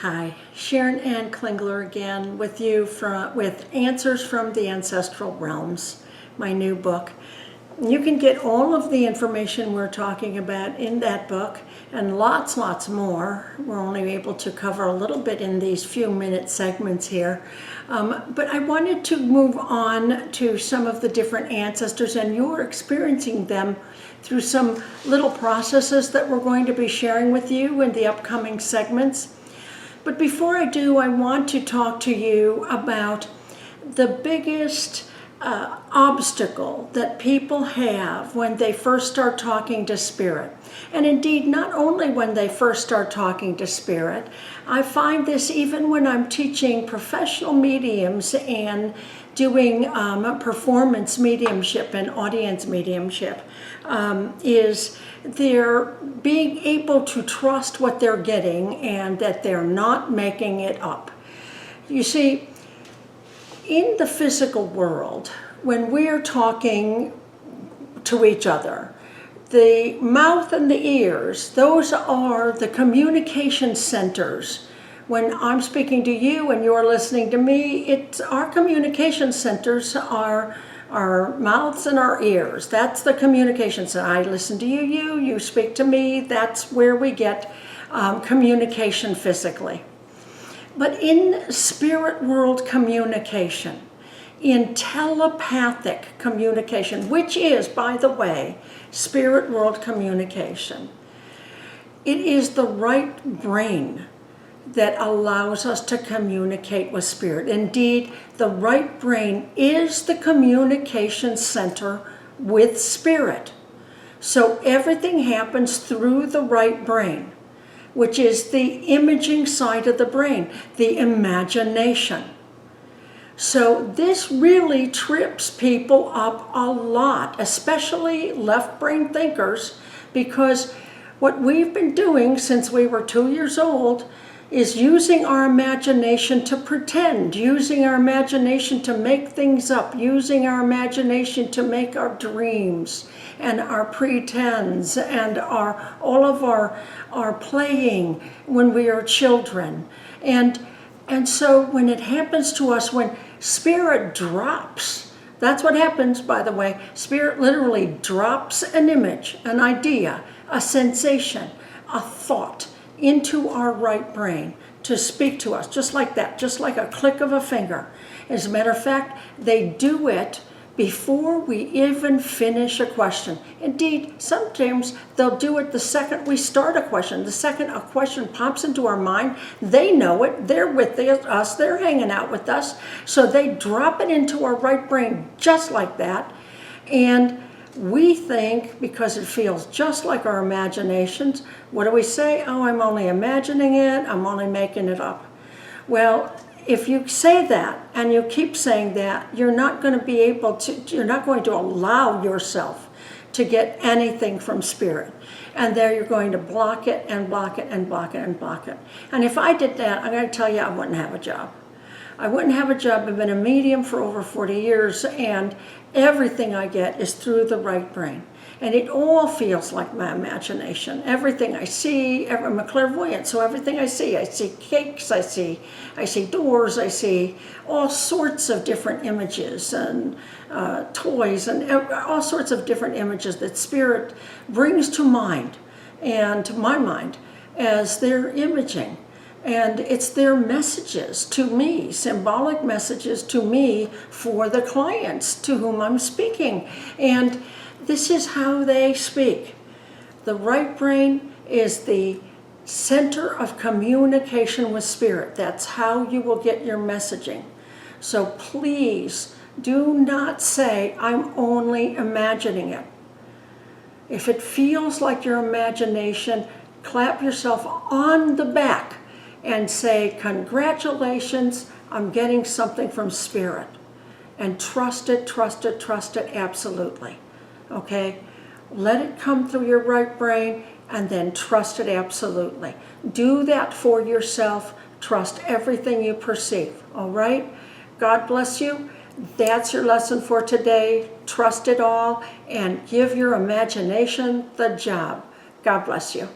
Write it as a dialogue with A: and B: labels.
A: Hi, Sharon Ann Klingler again with you with Answers from the Ancestral Realms, my new book. You can get all of the information we're talking about in that book and lots more. We're only able to cover a little bit in these few minute segments here. But I wanted to move on to some of the different ancestors, and you're experiencing them through some little processes that we're going to be sharing with you in the upcoming segments. But before I do, I want to talk to you about the biggest obstacle that people have when they first start talking to spirit. And indeed, not only when they first start talking to spirit, I find this even when I'm teaching professional mediums and doing performance mediumship and audience mediumship, is they're being able to trust what they're getting and that they're not making it up. You see, in the physical world, when we're talking to each other, the mouth and the ears, those are the communication centers. When I'm speaking to you and you're listening to me, our communication centers are our mouths and our ears. That's the communication center. I listen to you, you speak to me. That's where we get communication physically. But in spirit world communication, in telepathic communication, which is, by the way, spirit world communication, it is the right brain that allows us to communicate with spirit. Indeed, the right brain is the communication center with spirit. So everything happens through the right brain, which is the imaging side of the brain, the imagination. So this really trips people up a lot, especially left brain thinkers, because what we've been doing since we were 2 years old is using our imagination to pretend, using our imagination to make things up, using our imagination to make our dreams and our pretends and all of our playing when we are children. And so when it happens to us, when spirit drops, that's what happens, by the way. Spirit literally drops an image, an idea, a sensation, a thought into our right brain to speak to us, just like that, just like a click of a finger. As a matter of fact, they do it before we even finish a question. Indeed, sometimes they'll do it the second we start a question. The second a question pops into our mind, they know it, they're with us, they're hanging out with us, so they drop it into our right brain just like that. And we think, because it feels just like our imaginations, what do we say? Oh, I'm only imagining it, I'm only making it up. Well, if you say that and you keep saying that, you're not going to allow yourself to get anything from spirit. And there you're going to block it and block it and block it and block it. And if I did that, I'm going to tell you I wouldn't have a job. I wouldn't have a job. I've been a medium for over 40 years, and everything I get is through the right brain. And it all feels like my imagination. Everything I see, I'm a clairvoyant, so everything I see cakes, I see doors, I see all sorts of different images and toys and all sorts of different images that spirit brings to mind and to my mind as their imaging. And it's their messages to me, symbolic messages to me for the clients to whom I'm speaking. And this is how they speak. The right brain is the center of communication with spirit. That's how you will get your messaging. So please do not say, I'm only imagining it. If it feels like your imagination, clap yourself on the back and say, congratulations, I'm getting something from spirit. And trust it, trust it, trust it, absolutely. Okay? Let it come through your right brain and then trust it absolutely. Do that for yourself. Trust everything you perceive. All right? God bless you. That's your lesson for today. Trust it all and give your imagination the job. God bless you.